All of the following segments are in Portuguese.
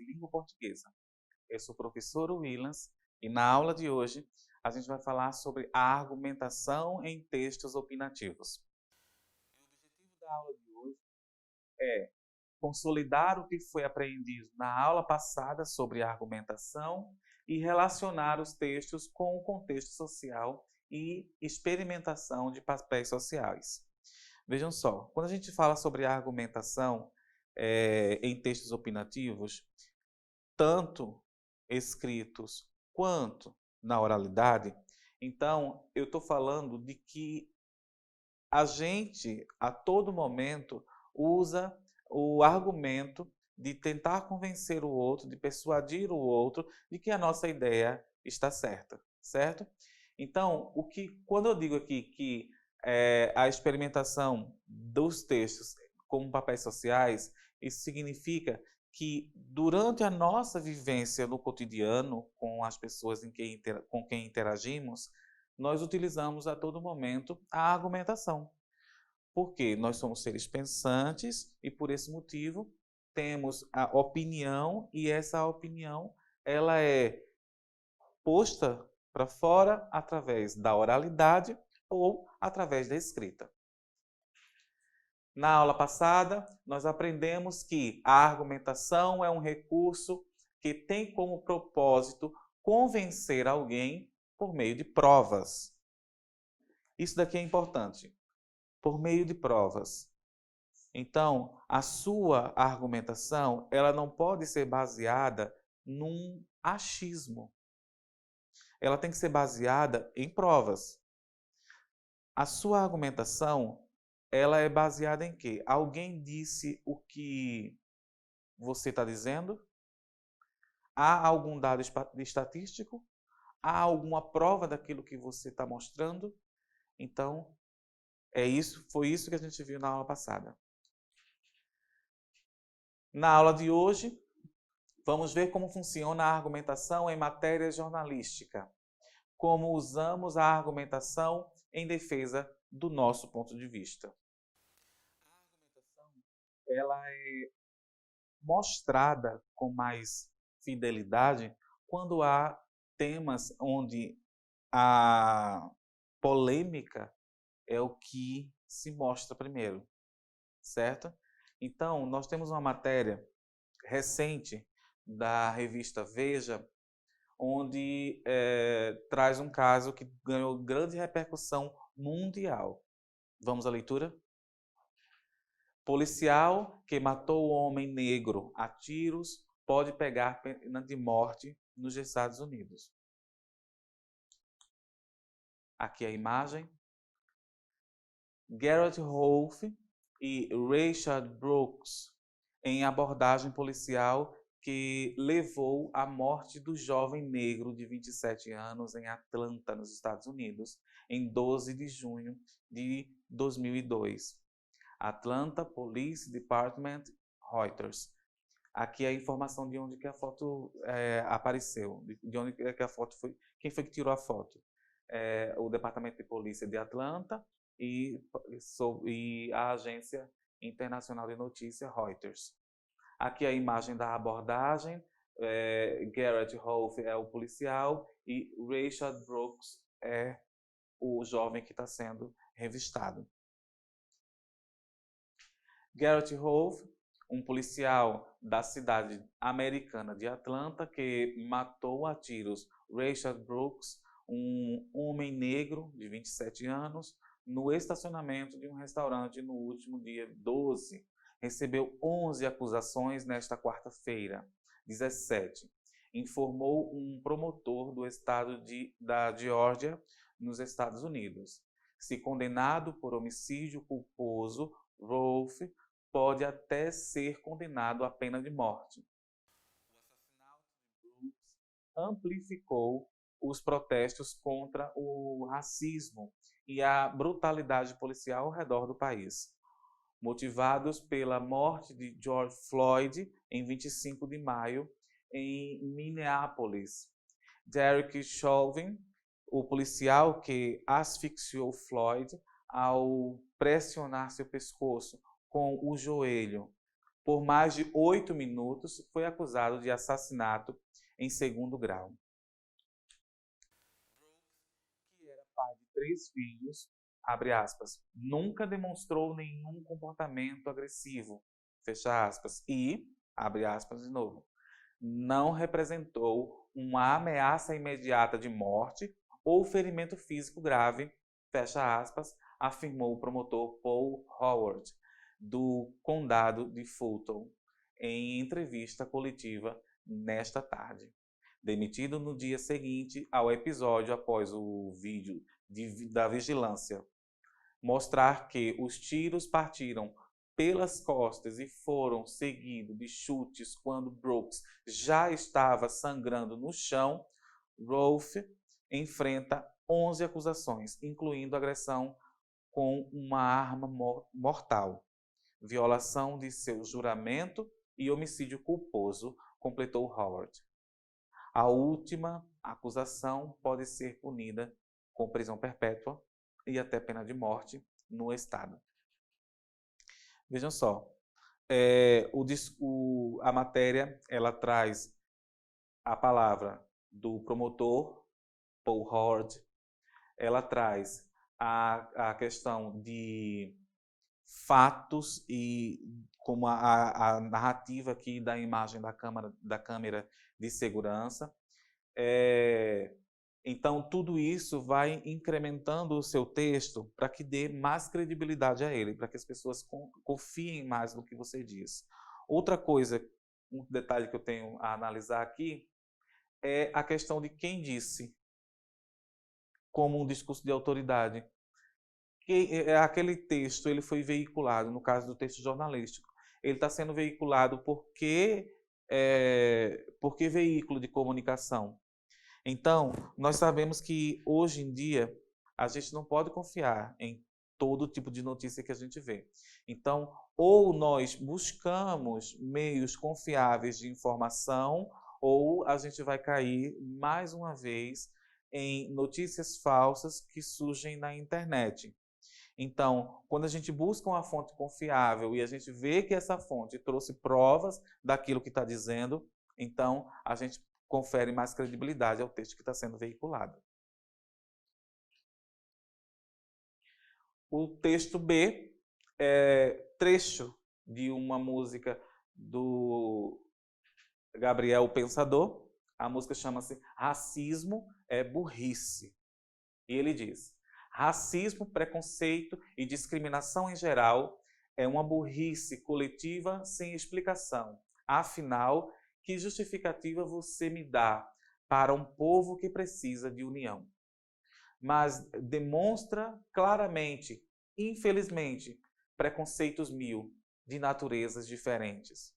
de língua portuguesa. Eu sou o professor Willans e na aula de hoje a gente vai falar sobre a argumentação em textos opinativos. O objetivo da aula de hoje é consolidar o que foi aprendido na aula passada sobre argumentação e relacionar os textos com o contexto social e experimentação de papéis sociais. Vejam só, quando a gente fala sobre argumentação em textos opinativos, tanto escritos quanto na oralidade, então eu estou falando de que a gente, a todo momento, usa o argumento de tentar convencer o outro, de persuadir o outro de que a nossa ideia está certa, certo? Então, quando eu digo aqui que a experimentação dos textos como papéis sociais, isso significa que durante a nossa vivência no cotidiano, com as pessoas com quem interagimos, nós utilizamos a todo momento a argumentação. Porque nós somos seres pensantes e, por esse motivo, temos a opinião e essa opinião ela é posta para fora através da oralidade ou através da escrita. Na aula passada, nós aprendemos que a argumentação é um recurso que tem como propósito convencer alguém por meio de provas. Isso daqui é importante. Por meio de provas. Então, a sua argumentação, ela não pode ser baseada num achismo. Ela tem que ser baseada em provas. A sua argumentação, ela é baseada em quê? Alguém disse o que você está dizendo? Há algum dado estatístico? Há alguma prova daquilo que você está mostrando? Então, foi isso que a gente viu na aula passada. Na aula de hoje, vamos ver como funciona a argumentação em matéria jornalística, como usamos a argumentação em defesa do nosso ponto de vista. A argumentação ela é mostrada com mais fidelidade quando há temas onde a polêmica é o que se mostra primeiro, certo? Então, nós temos uma matéria recente da revista Veja, onde traz um caso que ganhou grande repercussão mundial. Vamos à leitura? Policial que matou homem negro a tiros pode pegar pena de morte nos Estados Unidos. Aqui a imagem. Garrett Rolfe e Rayshard Brooks em abordagem policial que levou à morte do jovem negro de 27 anos em Atlanta, nos Estados Unidos, em 12 de junho de 2002. Atlanta Police Department, Reuters. Aqui é a informação de onde que a foto apareceu, de onde que a foto foi, quem foi que tirou a foto. O Departamento de Polícia de Atlanta e a Agência Internacional de Notícia, Reuters. Aqui a imagem da abordagem, Garrett Rolfe é o policial e Rayshard Brooks é o jovem que está sendo revistado. Garrett Rolfe, um policial da cidade americana de Atlanta que matou a tiros Rayshard Brooks, um homem negro de 27 anos, no estacionamento de um restaurante no último dia 12. Recebeu 11 acusações nesta quarta-feira, 17. Informou um promotor do estado da Geórgia, nos Estados Unidos. Se condenado por homicídio culposo, Rolfe pode até ser condenado à pena de morte. O assassinato de Brooks amplificou os protestos contra o racismo e a brutalidade policial ao redor do país, motivados pela morte de George Floyd em 25 de maio em Minneapolis. Derek Chauvin, o policial que asfixiou Floyd ao pressionar seu pescoço com o joelho, por mais de 8 minutos, foi acusado de assassinato em segundo grau. Que era pai de 3 filhos, abre aspas, nunca demonstrou nenhum comportamento agressivo, fecha aspas, e, abre aspas de novo, não representou uma ameaça imediata de morte ou ferimento físico grave, fecha aspas, afirmou o promotor Paul Howard, do condado de Fulton, em entrevista coletiva nesta tarde. Demitido no dia seguinte ao episódio após o vídeo da vigilância mostrar que os tiros partiram pelas costas e foram seguidos de chutes quando Brooks já estava sangrando no chão, Rolfe enfrenta 11 acusações, incluindo agressão com uma arma mortal, violação de seu juramento e homicídio culposo, completou Howard. A última acusação pode ser punida com prisão perpétua e até pena de morte no estado. Vejam só, a matéria ela traz a palavra do promotor Paul Howard, ela traz a questão de fatos e como a narrativa aqui da imagem da câmera de segurança. Então, tudo isso vai incrementando o seu texto para que dê mais credibilidade a ele, para que as pessoas confiem mais no que você diz. Outra coisa, um detalhe que eu tenho a analisar aqui, é a questão de quem disse, como um discurso de autoridade. Aquele texto ele foi veiculado, no caso do texto jornalístico, ele está sendo veiculado porque veículo de comunicação. Então, nós sabemos que hoje em dia a gente não pode confiar em todo tipo de notícia que a gente vê. Então, ou nós buscamos meios confiáveis de informação, ou a gente vai cair mais uma vez em notícias falsas que surgem na internet. Então, quando a gente busca uma fonte confiável e a gente vê que essa fonte trouxe provas daquilo que está dizendo, então a gente confere mais credibilidade ao texto que está sendo veiculado. O texto B é trecho de uma música do Gabriel Pensador. A música chama-se Racismo é Burrice. E ele diz: racismo, preconceito e discriminação em geral é uma burrice coletiva sem explicação. Afinal, que justificativa você me dá para um povo que precisa de união? Mas demonstra claramente, infelizmente, preconceitos mil de naturezas diferentes.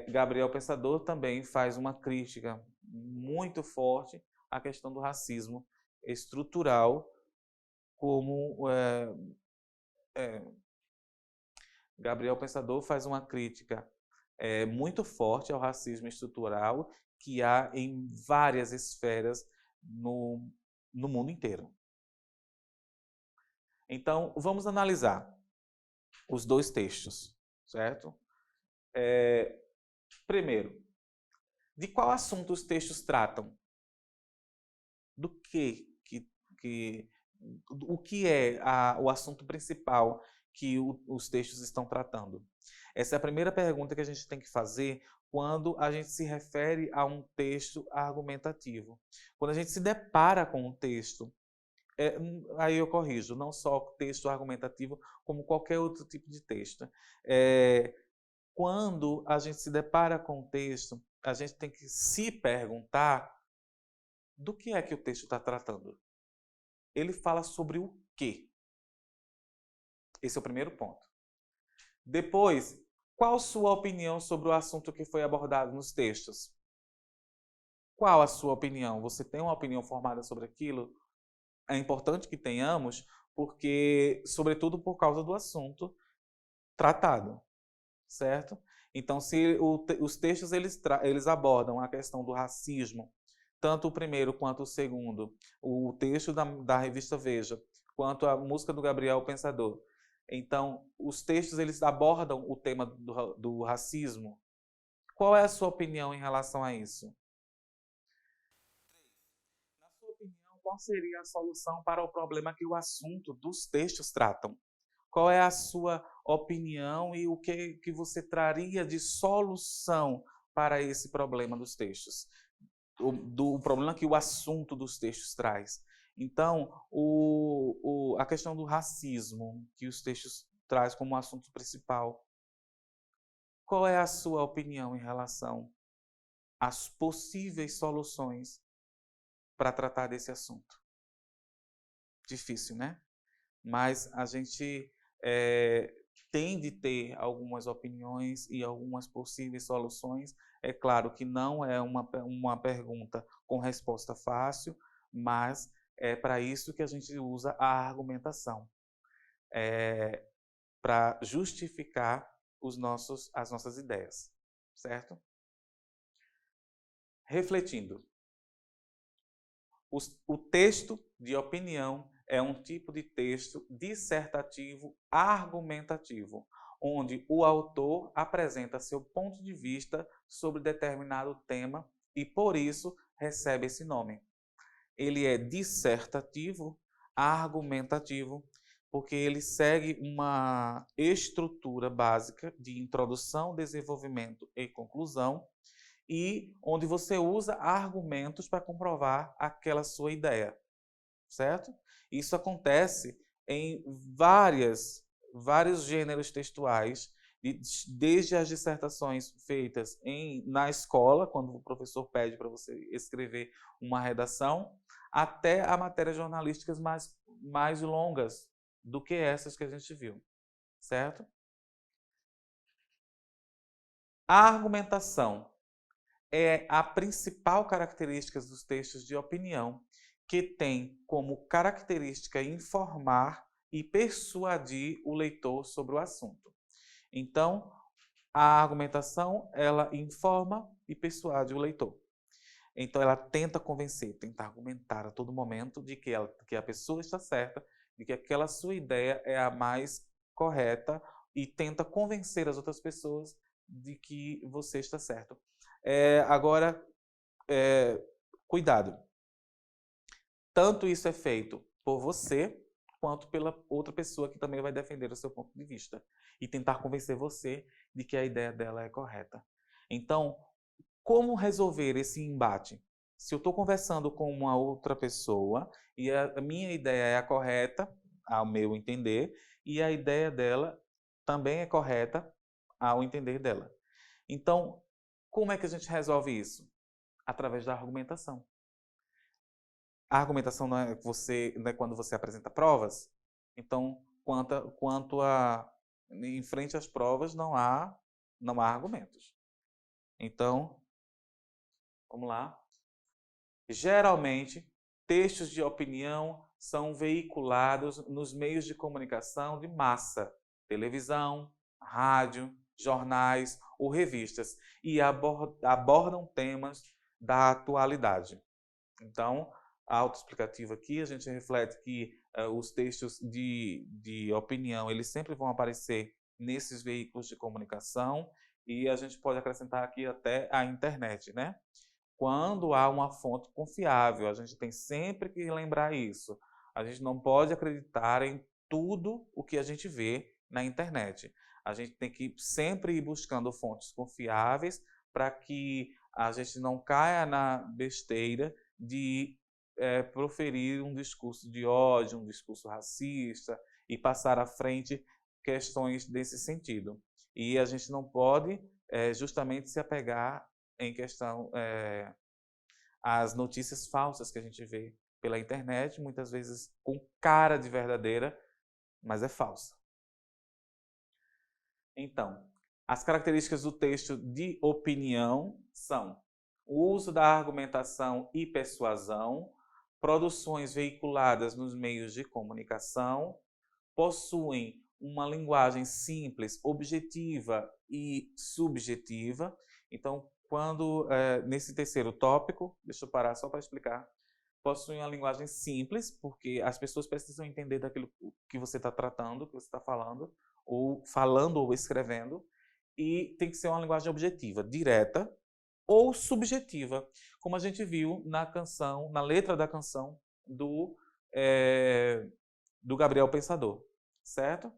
Gabriel Pensador também faz uma crítica muito forte à questão do racismo estrutural, como Gabriel Pensador faz uma crítica muito forte ao racismo estrutural que há em várias esferas no mundo inteiro. Então, vamos analisar os dois textos, certo? Primeiro, de qual assunto os textos tratam? Do o que é o assunto principal que os textos estão tratando? Essa é a primeira pergunta que a gente tem que fazer quando a gente se refere a um texto argumentativo. Quando a gente se depara com um texto, aí eu corrijo, não só texto argumentativo, como qualquer outro tipo de texto. Quando a gente se depara com um texto, a gente tem que se perguntar do que é que o texto está tratando. Ele fala sobre o quê? Esse é o primeiro ponto. Depois, qual sua opinião sobre o assunto que foi abordado nos textos? Qual a sua opinião? Você tem uma opinião formada sobre aquilo? É importante que tenhamos, porque, sobretudo por causa do assunto tratado, certo? Então, se os textos eles abordam a questão do racismo, tanto o primeiro quanto o segundo, o texto da revista Veja, quanto a música do Gabriel Pensador, Então, os textos eles abordam o tema do racismo. Qual é a sua opinião em relação a isso? Na sua opinião, qual seria a solução para o problema que o assunto dos textos tratam? Qual é a sua opinião e o que você traria de solução para esse problema dos textos? Do problema que o assunto dos textos traz. Então, a questão do racismo, que os textos traz como assunto principal, qual é a sua opinião em relação às possíveis soluções para tratar desse assunto? Difícil, né? Mas a gente tem de ter algumas opiniões e algumas possíveis soluções. É claro que não é uma pergunta com resposta fácil, mas é para isso que a gente usa a argumentação, para justificar as nossas ideias, certo? Refletindo, o texto de opinião é um tipo de texto dissertativo argumentativo, onde o autor apresenta seu ponto de vista sobre determinado tema e, por isso, recebe esse nome. Ele é dissertativo argumentativo, porque ele segue uma estrutura básica de introdução, desenvolvimento e conclusão, e onde você usa argumentos para comprovar aquela sua ideia, certo? Isso acontece em vários gêneros textuais, desde as dissertações feitas na escola, quando o professor pede para você escrever uma redação, até a matérias jornalísticas mais longas do que essas que a gente viu, certo? A argumentação é a principal característica dos textos de opinião, que tem como característica informar e persuadir o leitor sobre o assunto. Então, a argumentação, ela informa e persuade o leitor. Então, ela tenta convencer, tenta argumentar a todo momento de que a pessoa está certa, de que aquela sua ideia é a mais correta e tenta convencer as outras pessoas de que você está certo. Agora, cuidado. Tanto isso é feito por você, quanto pela outra pessoa que também vai defender o seu ponto de vista e tentar convencer você de que a ideia dela é correta. Então, como resolver esse embate? Se eu estou conversando com uma outra pessoa e a minha ideia é a correta, ao meu entender, e a ideia dela também é correta, ao entender dela. Então, como é que a gente resolve isso? Através da argumentação. A argumentação não é quando você apresenta provas. Então, em frente às provas não há argumentos. Então, vamos lá. Geralmente, textos de opinião são veiculados nos meios de comunicação de massa, televisão, rádio, jornais ou revistas, e abordam temas da atualidade. Então, autoexplicativo aqui, a gente reflete que os textos de opinião, eles sempre vão aparecer nesses veículos de comunicação, e a gente pode acrescentar aqui até a internet, né? Quando há uma fonte confiável, a gente tem sempre que lembrar isso. A gente não pode acreditar em tudo o que a gente vê na internet. A gente tem que sempre ir buscando fontes confiáveis para que a gente não caia na besteira de proferir um discurso de ódio, um discurso racista e passar à frente questões desse sentido. E a gente não pode justamente se apegar em questão às notícias falsas que a gente vê pela internet, muitas vezes com cara de verdadeira, mas é falsa. Então, as características do texto de opinião são o uso da argumentação e persuasão, produções veiculadas nos meios de comunicação, possuem uma linguagem simples, objetiva e subjetiva. Então, nesse terceiro tópico, deixa eu parar só para explicar. possui uma linguagem simples, porque as pessoas precisam entender daquilo que você está tratando, que você está falando ou escrevendo, e tem que ser uma linguagem objetiva, direta ou subjetiva, como a gente viu na canção, na letra da canção do Gabriel Pensador, certo?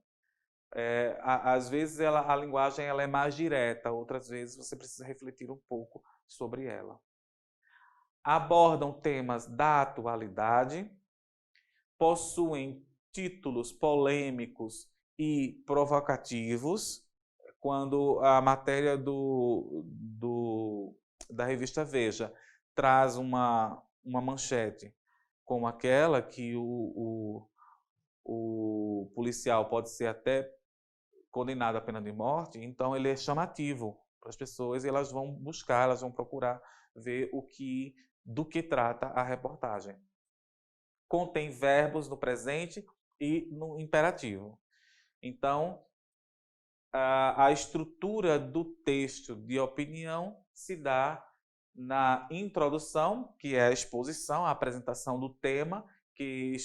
Às vezes a linguagem ela é mais direta, outras vezes você precisa refletir um pouco sobre ela. Abordam temas da atualidade, possuem títulos polêmicos e provocativos. Quando a matéria da revista Veja traz uma manchete como aquela que o policial pode ser até condenado à pena de morte, então ele é chamativo para as pessoas e elas vão buscar, elas vão procurar ver do que trata a reportagem. Contém verbos no presente e no imperativo. Então, a estrutura do texto de opinião se dá na introdução, que é a exposição, a apresentação do tema, que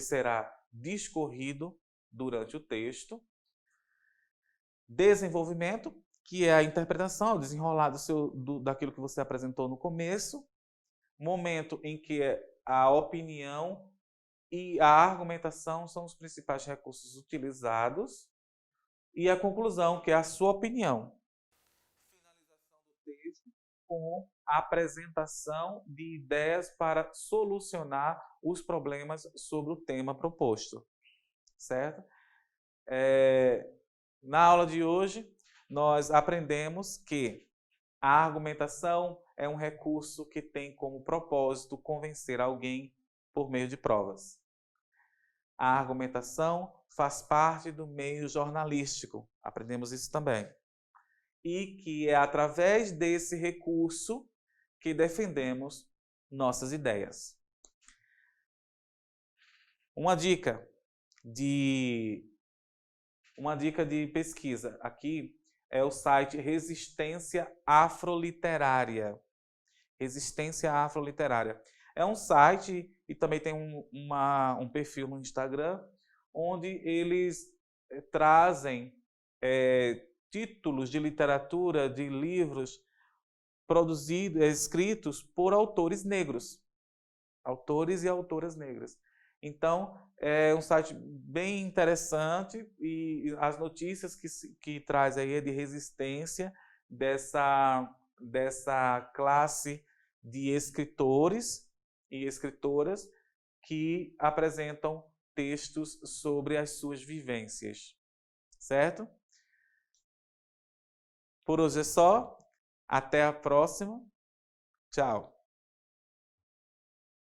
será discorrido durante o texto. Desenvolvimento, que é a interpretação, o desenrolar daquilo que você apresentou no começo. Momento em que a opinião e a argumentação são os principais recursos utilizados. E a conclusão, que é a sua opinião. Finalização do texto com a apresentação de ideias para solucionar os problemas sobre o tema proposto. Certo? Na aula de hoje, nós aprendemos que a argumentação é um recurso que tem como propósito convencer alguém por meio de provas. A argumentação faz parte do meio jornalístico, aprendemos isso também. E que é através desse recurso que defendemos nossas ideias. Uma dica de pesquisa aqui é o site Resistência Afroliterária. Resistência Afroliterária. É um site e também tem um perfil no Instagram, onde eles trazem títulos de literatura, de livros escritos por autores negros. Autores e autoras negras. Então, é um site bem interessante e as notícias que traz aí é de resistência dessa classe de escritores e escritoras que apresentam textos sobre as suas vivências. Certo? Por hoje é só. Até a próxima. Tchau.